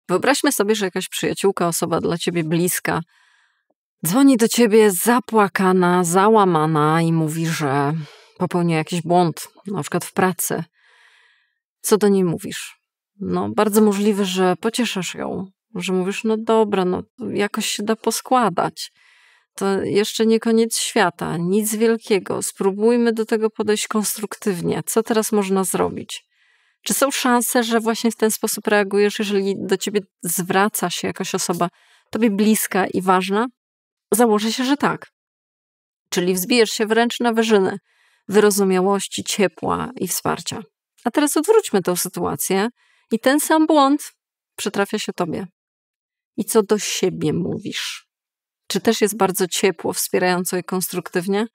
Wyobraźmy sobie, że jakaś przyjaciółka, osoba dla ciebie bliska, dzwoni do ciebie zapłakana, załamana i mówi, że popełniła jakiś błąd, na przykład w pracy. Co do niej mówisz? No, bardzo możliwe, że pocieszasz ją, że mówisz, no dobra, no jakoś się da poskładać. To jeszcze nie koniec świata, nic wielkiego. Spróbujmy do tego podejść konstruktywnie. Co teraz można zrobić? Czy są szanse, że właśnie w ten sposób reagujesz, jeżeli do ciebie zwraca się jakaś osoba tobie bliska i ważna? Założę się, że tak. Czyli wzbijesz się wręcz na wyżyny wyrozumiałości, ciepła i wsparcia. A teraz odwróćmy tę sytuację i ten sam błąd przytrafia się tobie. I co do siebie mówisz? Czy też jest bardzo ciepło, wspierająco i konstruktywnie?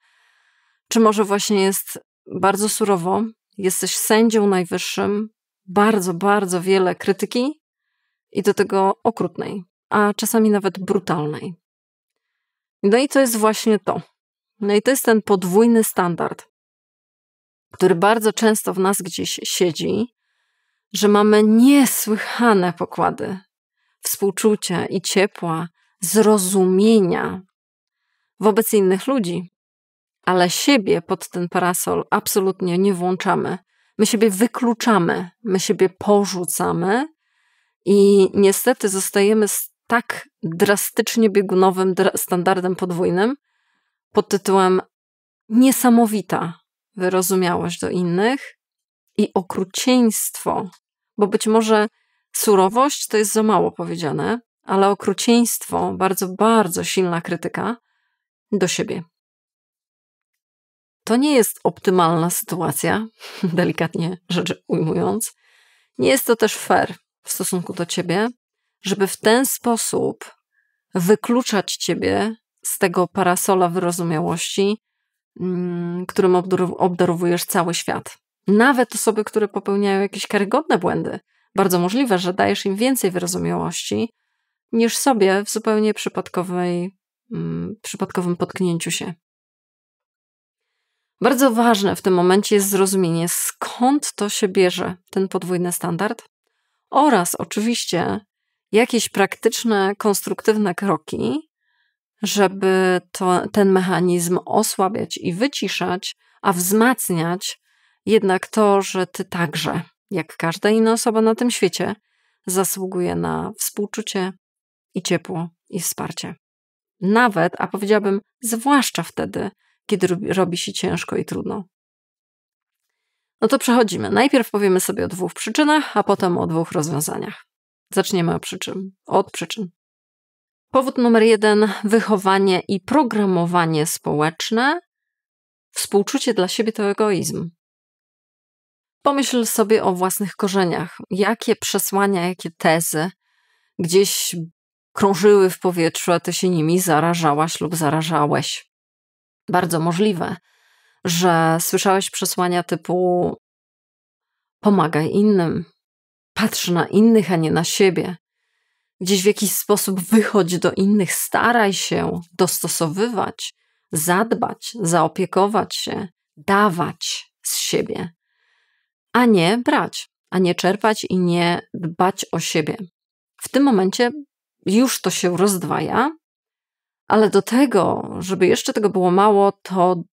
Czy może właśnie jest bardzo surowo? Jesteś sędzią najwyższym, bardzo, bardzo wiele krytyki i do tego okrutnej, a czasami nawet brutalnej. No i to jest właśnie to. No i to jest ten podwójny standard, który bardzo często w nas gdzieś siedzi, że mamy niesłychane pokłady współczucia i ciepła, zrozumienia wobec innych ludzi, ale siebie pod ten parasol absolutnie nie włączamy. My siebie wykluczamy, my siebie porzucamy i niestety zostajemy z tak drastycznie biegunowym standardem podwójnym pod tytułem niesamowita wyrozumiałość do innych i okrucieństwo, bo być może surowość to jest za mało powiedziane, ale okrucieństwo, bardzo, bardzo silna krytyka do siebie. To nie jest optymalna sytuacja, delikatnie rzecz ujmując. Nie jest to też fair w stosunku do ciebie, żeby w ten sposób wykluczać ciebie z tego parasola wyrozumiałości, którym obdarowujesz cały świat. Nawet osoby, które popełniają jakieś karygodne błędy, bardzo możliwe, że dajesz im więcej wyrozumiałości niż sobie w zupełnie przypadkowym potknięciu się. Bardzo ważne w tym momencie jest zrozumienie, skąd to się bierze, ten podwójny standard, oraz oczywiście jakieś praktyczne, konstruktywne kroki, żeby ten mechanizm osłabiać i wyciszać, a wzmacniać jednak to, że ty także, jak każda inna osoba na tym świecie, zasługuje na współczucie i ciepło i wsparcie. Nawet, a powiedziałabym, zwłaszcza wtedy, kiedy robi się ciężko i trudno. No to przechodzimy. Najpierw powiemy sobie o 2 przyczynach, a potem o 2 rozwiązaniach. Zaczniemy od przyczyn. Powód numer 1. Wychowanie i programowanie społeczne. Współczucie dla siebie to egoizm. Pomyśl sobie o własnych korzeniach. Jakie przesłania, jakie tezy gdzieś krążyły w powietrzu, a ty się nimi zarażałaś lub zarażałeś. Bardzo możliwe, że słyszałeś przesłania typu pomagaj innym, patrz na innych, a nie na siebie. Gdzieś w jakiś sposób wychodź do innych, staraj się dostosowywać, zadbać, zaopiekować się, dawać z siebie, a nie brać, a nie czerpać i nie dbać o siebie. W tym momencie już to się rozdwaja, ale do tego, żeby jeszcze tego było mało, to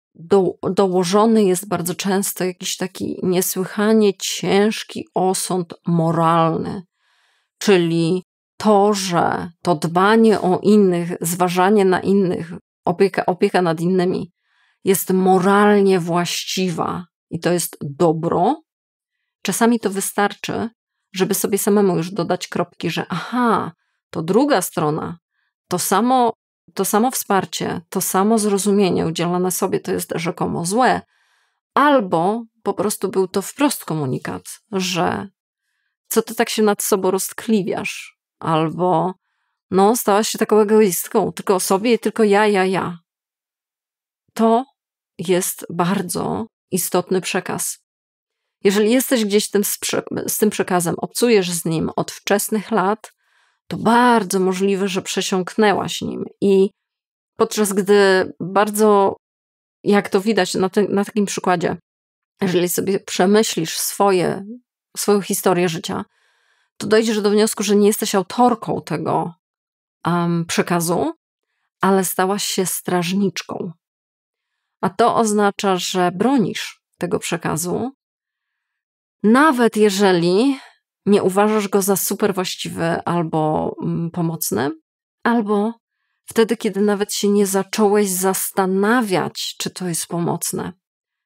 dołożony jest bardzo często jakiś taki niesłychanie ciężki osąd moralny, czyli to, że to dbanie o innych, zważanie na innych, opieka nad innymi jest moralnie właściwa i to jest dobro. Czasami to wystarczy, żeby sobie samemu już dodać kropki, że aha, to druga strona, to samo wsparcie, to samo zrozumienie udzielone sobie to jest rzekomo złe, albo po prostu był to wprost komunikat, że co ty tak się nad sobą roztkliwiasz, albo no stałaś się taką egoistką, tylko o sobie i tylko ja. To jest bardzo istotny przekaz. Jeżeli jesteś gdzieś z tym przekazem, obcujesz z nim od wczesnych lat, to bardzo możliwe, że przesiąknęłaś nim i podczas gdy bardzo, jak to widać na takim przykładzie, jeżeli sobie przemyślisz swoją historię życia, to dojdziesz do wniosku, że nie jesteś autorką tego przekazu, ale stałaś się strażniczką. A to oznacza, że bronisz tego przekazu, nawet jeżeli nie uważasz go za super właściwy albo pomocny, albo wtedy, kiedy nawet się nie zacząłeś zastanawiać, czy to jest pomocne.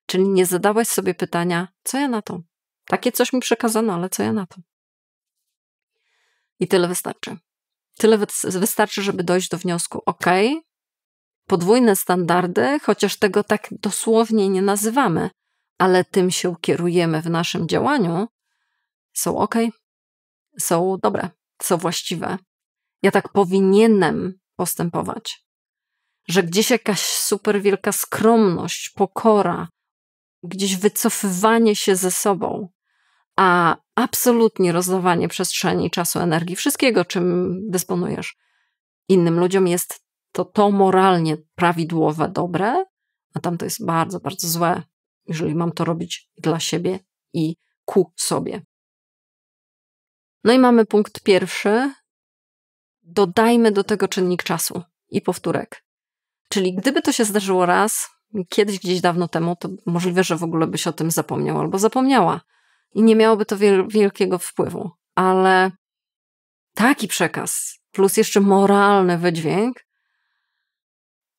Czyli nie zadałeś sobie pytania, co ja na to? Takie coś mi przekazano, ale co ja na to? I tyle wystarczy. Tyle wystarczy, żeby dojść do wniosku, podwójne standardy, chociaż tego tak dosłownie nie nazywamy, ale tym się kierujemy w naszym działaniu, są są dobre, są właściwe. Ja tak powinienem postępować. Że gdzieś jakaś super wielka skromność, pokora, gdzieś wycofywanie się ze sobą, a absolutnie rozdawanie przestrzeni, czasu, energii, wszystkiego, czym dysponujesz innym ludziom jest to moralnie prawidłowe, dobre, a tamto jest bardzo, bardzo złe, jeżeli mam to robić dla siebie i ku sobie. No i mamy punkt pierwszy. Dodajmy do tego czynnik czasu i powtórek. Czyli gdyby to się zdarzyło raz, kiedyś, gdzieś dawno temu, to możliwe, że w ogóle byś o tym zapomniał albo zapomniała. I nie miałoby to wielkiego wpływu. Ale taki przekaz, plus jeszcze moralny wydźwięk,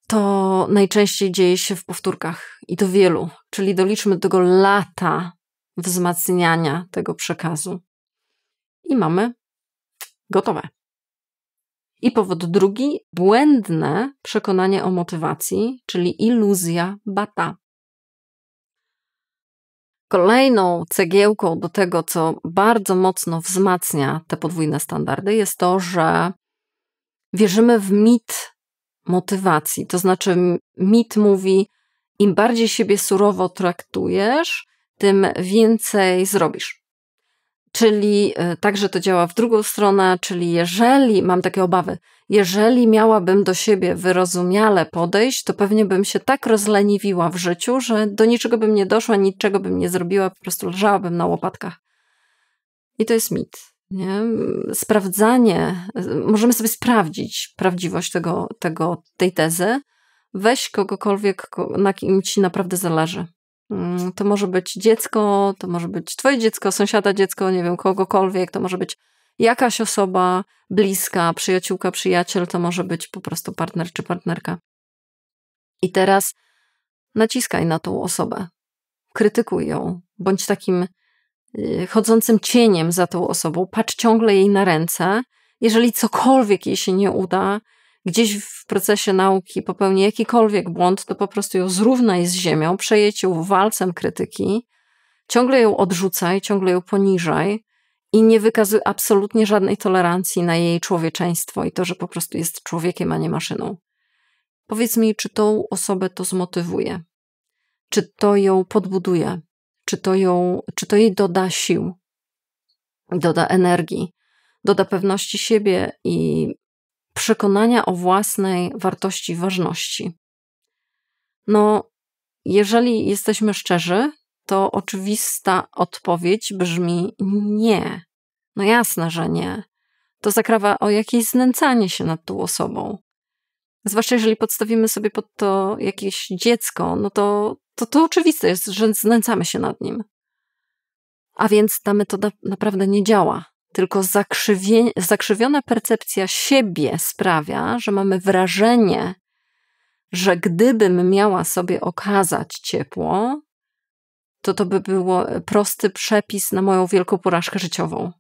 to najczęściej dzieje się w powtórkach i to wielu. Czyli doliczmy do tego lata wzmacniania tego przekazu. I mamy gotowe. I powód drugi, błędne przekonanie o motywacji, czyli iluzja bata. Kolejną cegiełką do tego, co bardzo mocno wzmacnia te podwójne standardy, jest to, że wierzymy w mit motywacji. To znaczy mit mówi, im bardziej siebie surowo traktujesz, tym więcej zrobisz. Czyli także to działa w drugą stronę, czyli jeżeli, mam takie obawy, jeżeli miałabym do siebie wyrozumiale podejść, to pewnie bym się tak rozleniwiła w życiu, że do niczego bym nie doszła, niczego bym nie zrobiła, po prostu leżałabym na łopatkach. I to jest mit. Nie? Sprawdzanie, możemy sobie sprawdzić prawdziwość tej tezy. Weź kogokolwiek, na kim ci naprawdę zależy. To może być dziecko, to może być twoje dziecko, sąsiada dziecko, nie wiem, kogokolwiek, to może być jakaś osoba bliska, przyjaciółka, przyjaciel, to może być po prostu partner czy partnerka. I teraz naciskaj na tą osobę, krytykuj ją, bądź takim chodzącym cieniem za tą osobą, patrz ciągle jej na ręce. Jeżeli cokolwiek jej się nie uda, gdzieś w procesie nauki popełni jakikolwiek błąd, to po prostu ją zrównaj z ziemią, przejedź ją walcem krytyki, ciągle ją odrzucaj, ciągle ją poniżaj i nie wykazuj absolutnie żadnej tolerancji na jej człowieczeństwo i to, że po prostu jest człowiekiem, a nie maszyną. Powiedz mi, czy tą osobę to zmotywuje? Czy to ją podbuduje? Czy to jej doda sił? Doda energii? Doda pewności siebie i przekonania o własnej wartości i ważności? No, jeżeli jesteśmy szczerzy, to oczywista odpowiedź brzmi nie. No jasne, że nie. To zakrawa o jakieś znęcanie się nad tą osobą. Zwłaszcza jeżeli podstawimy sobie pod to jakieś dziecko, no to oczywiste jest, że znęcamy się nad nim. A więc ta metoda naprawdę nie działa. Tylko zakrzywiona percepcja siebie sprawia, że mamy wrażenie, że gdybym miała sobie okazać ciepło, to by było prosty przepis na moją wielką porażkę życiową.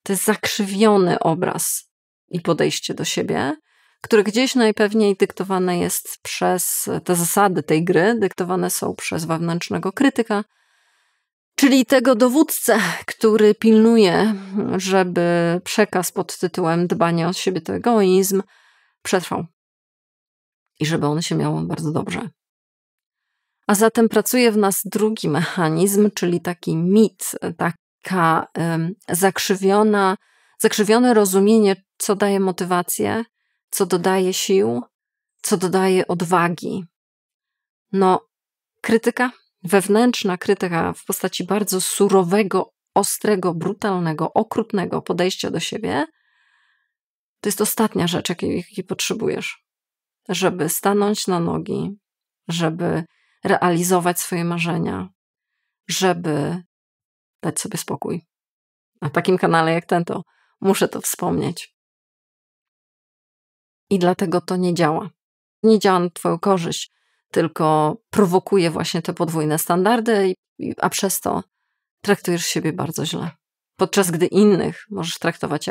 To jest zakrzywiony obraz i podejście do siebie, które gdzieś najpewniej dyktowane jest przez te zasady tej gry, dyktowane są przez wewnętrznego krytyka, czyli tego dowódcę, który pilnuje, żeby przekaz pod tytułem dbanie o siebie to egoizm przetrwał i żeby on się miał bardzo dobrze. A zatem pracuje w nas drugi mechanizm, czyli taki mit, taka zakrzywione rozumienie, co daje motywację, co dodaje sił, co dodaje odwagi. No, krytyka, wewnętrzna krytyka w postaci bardzo surowego ostrego, brutalnego, okrutnego podejścia do siebie, to jest ostatnia rzecz, jakiej potrzebujesz, żeby stanąć na nogi, żeby realizować swoje marzenia, żeby dać sobie spokój. Na takim kanale jak ten to muszę to wspomnieć. I dlatego to nie działa. Nie działa na twoją korzyść, tylko prowokuje właśnie te podwójne standardy, a przez to traktujesz siebie bardzo źle. Podczas gdy innych możesz traktować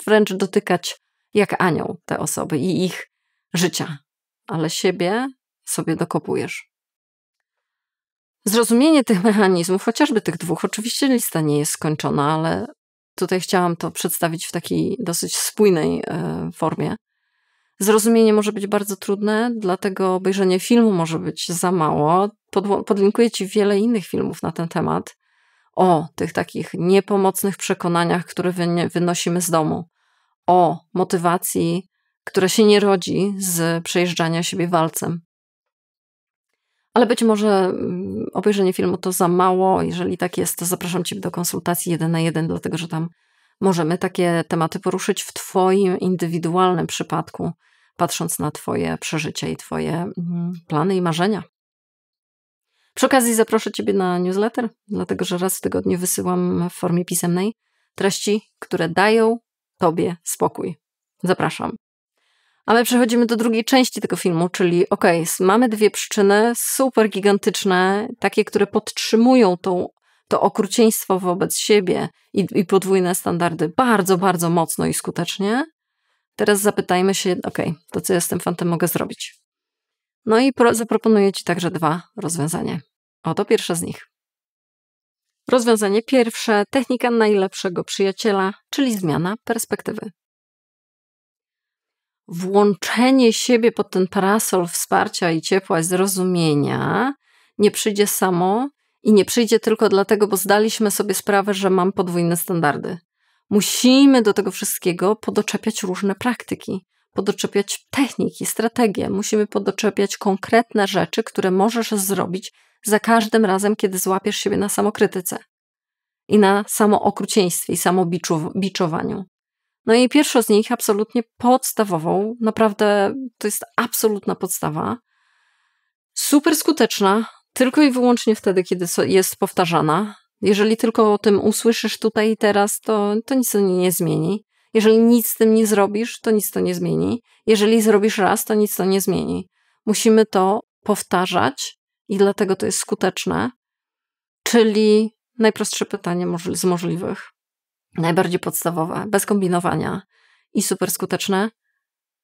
wręcz dotykać jak anioł te osoby i ich życia, ale siebie sobie dokopujesz. Zrozumienie tych mechanizmów, chociażby tych dwóch, oczywiście lista nie jest skończona, ale tutaj chciałam to przedstawić w takiej dosyć spójnej formie. Zrozumienie może być bardzo trudne, dlatego obejrzenie filmu może być za mało. Podlinkuję ci wiele innych filmów na ten temat, o tych takich niepomocnych przekonaniach, które wynosimy z domu, o motywacji, która się nie rodzi z przejeżdżania siebie walcem. Ale być może obejrzenie filmu to za mało. Jeżeli tak jest, to zapraszam cię do konsultacji 1 na 1, dlatego że tam możemy takie tematy poruszyć w twoim indywidualnym przypadku, patrząc na twoje przeżycia i twoje plany i marzenia. Przy okazji zaproszę ciebie na newsletter, dlatego że raz w tygodniu wysyłam w formie pisemnej treści, które dają tobie spokój. Zapraszam. A my przechodzimy do drugiej części tego filmu, czyli mamy dwie przyczyny super gigantyczne, takie, które podtrzymują to okrucieństwo wobec siebie i podwójne standardy bardzo, bardzo mocno i skutecznie. Teraz zapytajmy się, to co ja z tym fantem mogę zrobić? No i zaproponuję ci także 2 rozwiązania. Oto pierwsze z nich. Rozwiązanie pierwsze, technika najlepszego przyjaciela, czyli zmiana perspektywy. Włączenie siebie pod ten parasol wsparcia i ciepła i zrozumienia nie przyjdzie samo i nie przyjdzie tylko dlatego, bo zdaliśmy sobie sprawę, że mam podwójne standardy. Musimy do tego wszystkiego podoczepiać różne praktyki, podoczepiać techniki, strategie. Musimy podoczepiać konkretne rzeczy, które możesz zrobić za każdym razem, kiedy złapiesz siebie na samokrytyce i na samookrucieństwie i samobiczowaniu. No i pierwszą z nich, absolutnie podstawową, naprawdę to jest absolutna podstawa, super skuteczna, tylko i wyłącznie wtedy, kiedy jest powtarzana. Jeżeli tylko o tym usłyszysz tutaj i teraz, to nic to nie zmieni. Jeżeli nic z tym nie zrobisz, to nic to nie zmieni. Jeżeli zrobisz raz, to nic to nie zmieni. Musimy to powtarzać i dlatego to jest skuteczne. Czyli najprostsze pytanie z możliwych. Najbardziej podstawowe, bez kombinowania i super skuteczne.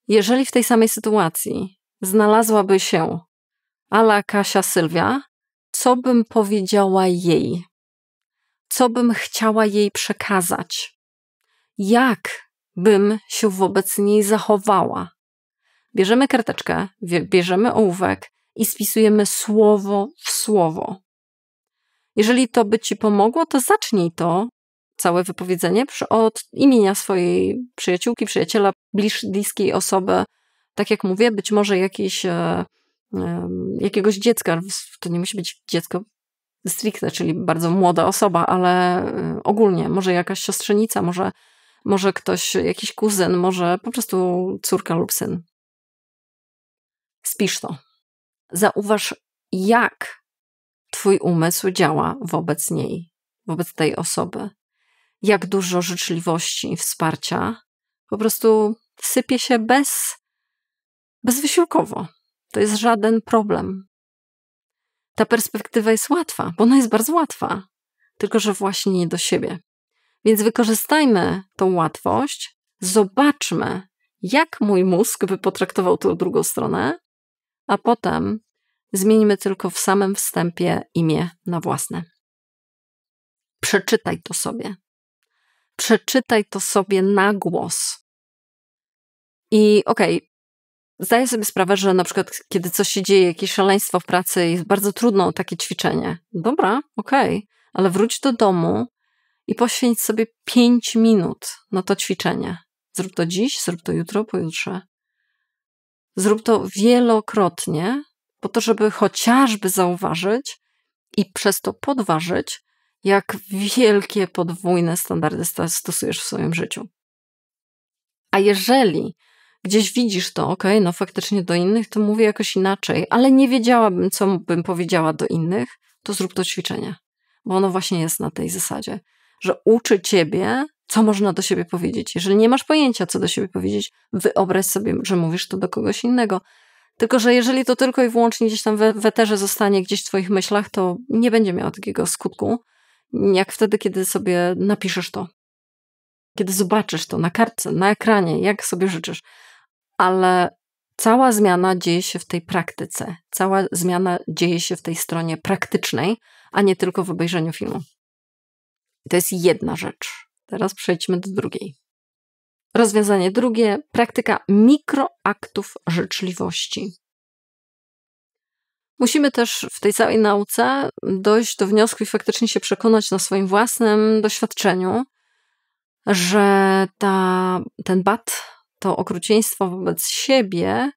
Jeżeli w tej samej sytuacji znalazłaby się a la Kasia Sylwia, co bym powiedziała jej? Co bym chciała jej przekazać? Jak bym się wobec niej zachowała? Bierzemy karteczkę, bierzemy ołówek i spisujemy słowo w słowo. Jeżeli to by ci pomogło, to zacznij to całe wypowiedzenie od imienia swojej przyjaciółki, przyjaciela, bliskiej osoby. Tak jak mówię, być może jakiegoś dziecka, to nie musi być dziecko stricte, czyli bardzo młoda osoba, ale ogólnie, może jakaś siostrzenica, może ktoś, jakiś kuzyn, może po prostu córka lub syn. Spisz to. Zauważ, jak twój umysł działa wobec niej, wobec tej osoby. Jak dużo życzliwości i wsparcia po prostu sypie się bezwysiłkowo. To jest żaden problem. Ta perspektywa jest łatwa, bo ona jest bardzo łatwa, tylko że właśnie nie do siebie. Więc wykorzystajmy tą łatwość, zobaczmy, jak mój mózg by potraktował tą drugą stronę, a potem zmieńmy tylko w samym wstępie imię na własne. Przeczytaj to sobie. Przeczytaj to sobie na głos. I zdaję sobie sprawę, że na przykład kiedy coś się dzieje, jakieś szaleństwo w pracy, jest bardzo trudno takie ćwiczenie. Dobra, ale wróć do domu i poświęć sobie 5 minut na to ćwiczenie. Zrób to dziś, zrób to jutro, pojutrze. Zrób to wielokrotnie, po to, żeby chociażby zauważyć i przez to podważyć, jak wielkie podwójne standardy stosujesz w swoim życiu. A jeżeli gdzieś widzisz to, okej, no faktycznie do innych to mówię jakoś inaczej, ale nie wiedziałabym, co bym powiedziała do innych, to zrób to ćwiczenie. Bo ono właśnie jest na tej zasadzie, że uczy ciebie, co można do siebie powiedzieć. Jeżeli nie masz pojęcia, co do siebie powiedzieć, wyobraź sobie, że mówisz to do kogoś innego. Tylko że jeżeli to tylko i wyłącznie gdzieś tam w eterze zostanie gdzieś w twoich myślach, to nie będzie miało takiego skutku, jak wtedy, kiedy sobie napiszesz to. Kiedy zobaczysz to na kartce, na ekranie, jak sobie życzysz. Ale cała zmiana dzieje się w tej praktyce. Cała zmiana dzieje się w tej stronie praktycznej, a nie tylko w obejrzeniu filmu. To jest jedna rzecz. Teraz przejdźmy do drugiej. Rozwiązanie drugie, praktyka mikroaktów życzliwości. Musimy też w tej całej nauce dojść do wniosku i faktycznie się przekonać na swoim własnym doświadczeniu, że ten bat, to okrucieństwo wobec siebie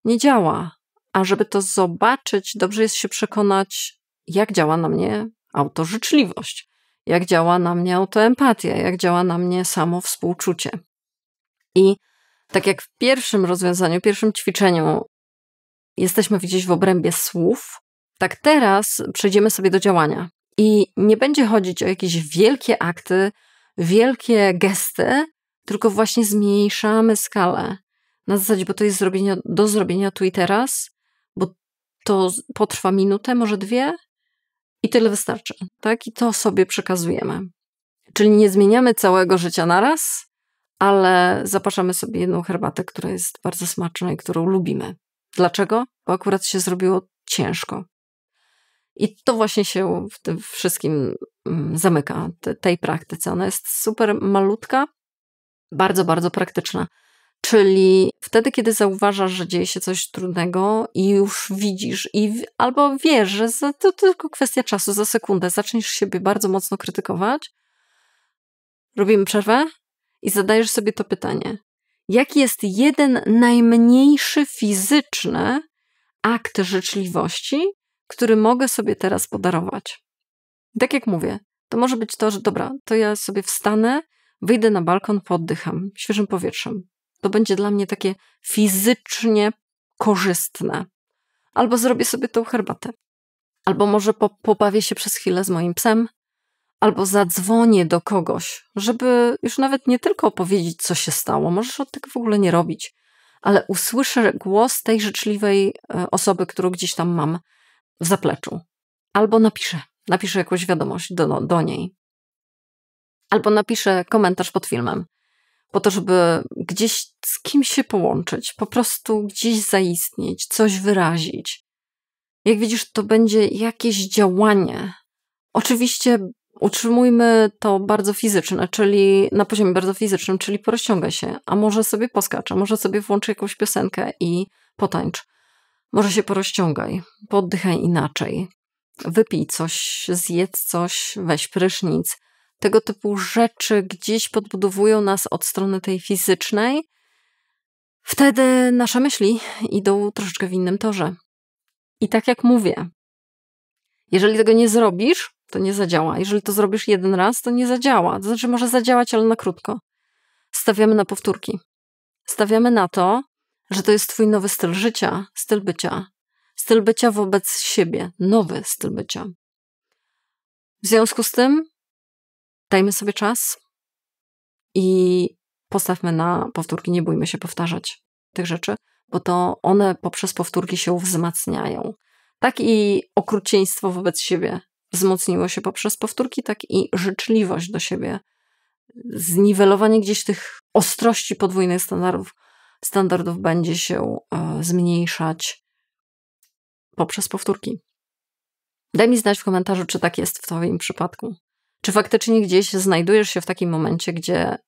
nie działa. A żeby to zobaczyć, dobrze jest się przekonać, jak działa na mnie autożyczliwość, jak działa na mnie autoempatia, jak działa na mnie samowspółczucie. I tak jak w pierwszym rozwiązaniu, pierwszym ćwiczeniu jesteśmy gdzieś w obrębie słów, tak teraz przejdziemy sobie do działania. I nie będzie chodzić o jakieś wielkie akty, wielkie gesty, tylko właśnie zmniejszamy skalę. Na zasadzie, bo to jest do zrobienia tu i teraz, bo to potrwa minutę, może 2 i tyle wystarczy. Tak? I to sobie przekazujemy. Czyli nie zmieniamy całego życia naraz, ale zapraszamy sobie jedną herbatę, która jest bardzo smaczna i którą lubimy. Dlaczego? Bo akurat się zrobiło ciężko. I to właśnie się w tym wszystkim zamyka, tej praktyce. Ona jest super malutka, bardzo, bardzo praktyczna. Czyli wtedy, kiedy zauważasz, że dzieje się coś trudnego i już widzisz, albo wiesz, że to tylko kwestia czasu, za sekundę zaczniesz siebie bardzo mocno krytykować, robimy przerwę i zadajesz sobie to pytanie. Jaki jest jeden najmniejszy fizyczny akt życzliwości, który mogę sobie teraz podarować? Tak jak mówię, to może być to, że dobra, to ja sobie wstanę, wyjdę na balkon, pooddycham świeżym powietrzem. To będzie dla mnie takie fizycznie korzystne. Albo zrobię sobie tą herbatę. Albo może pobawię się przez chwilę z moim psem. Albo zadzwonię do kogoś, żeby już nawet nie tylko opowiedzieć, co się stało. Możesz od tego w ogóle nie robić. Ale usłyszę głos tej życzliwej osoby, którą gdzieś tam mam w zapleczu. Albo napiszę jakąś wiadomość do niej. Albo napiszę komentarz pod filmem. Po to, żeby gdzieś z kimś się połączyć, po prostu gdzieś zaistnieć, coś wyrazić. Jak widzisz, to będzie jakieś działanie. Oczywiście utrzymujmy to bardzo fizyczne, czyli na poziomie bardzo fizycznym, czyli porozciągaj się, a może sobie poskacz, a może sobie włącz jakąś piosenkę i potańcz. Może się porozciągaj, pooddychaj inaczej, wypij coś, zjedz coś, weź prysznic. Tego typu rzeczy gdzieś podbudowują nas od strony tej fizycznej. Wtedy nasze myśli idą troszeczkę w innym torze. I tak jak mówię, jeżeli tego nie zrobisz, to nie zadziała. Jeżeli to zrobisz jeden raz, to nie zadziała. To znaczy może zadziałać, ale na krótko. Stawiamy na powtórki. Stawiamy na to, że to jest twój nowy styl życia, styl bycia. Styl bycia wobec siebie. Nowy styl bycia. W związku z tym dajmy sobie czas i postawmy na powtórki. Nie bójmy się powtarzać tych rzeczy, bo to one poprzez powtórki się wzmacniają. Tak i okrucieństwo wobec siebie wzmocniło się poprzez powtórki, tak i życzliwość do siebie. Zniwelowanie gdzieś tych ostrości podwójnych standardów będzie się zmniejszać poprzez powtórki. Daj mi znać w komentarzu, czy tak jest w twoim przypadku. Czy faktycznie gdzieś znajdujesz się w takim momencie, gdzie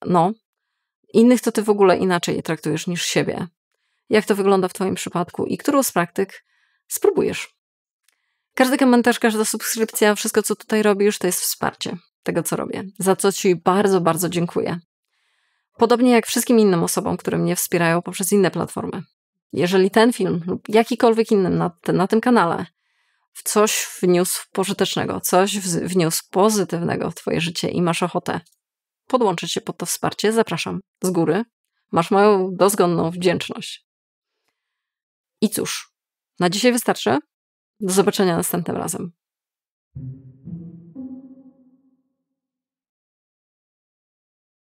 innych to ty w ogóle inaczej traktujesz niż siebie. Jak to wygląda w twoim przypadku i którą z praktyk spróbujesz? Każdy komentarz, każda subskrypcja, wszystko co tutaj robisz, to jest wsparcie tego, co robię. Za co ci bardzo, bardzo dziękuję. Podobnie jak wszystkim innym osobom, które mnie wspierają poprzez inne platformy. Jeżeli ten film lub jakikolwiek inny na tym kanale w coś wniósł pożytecznego, coś wniósł pozytywnego w twoje życie i masz ochotę podłączyć się pod to wsparcie, zapraszam z góry. Masz moją dozgonną wdzięczność. I cóż, na dzisiaj wystarczy. Do zobaczenia następnym razem.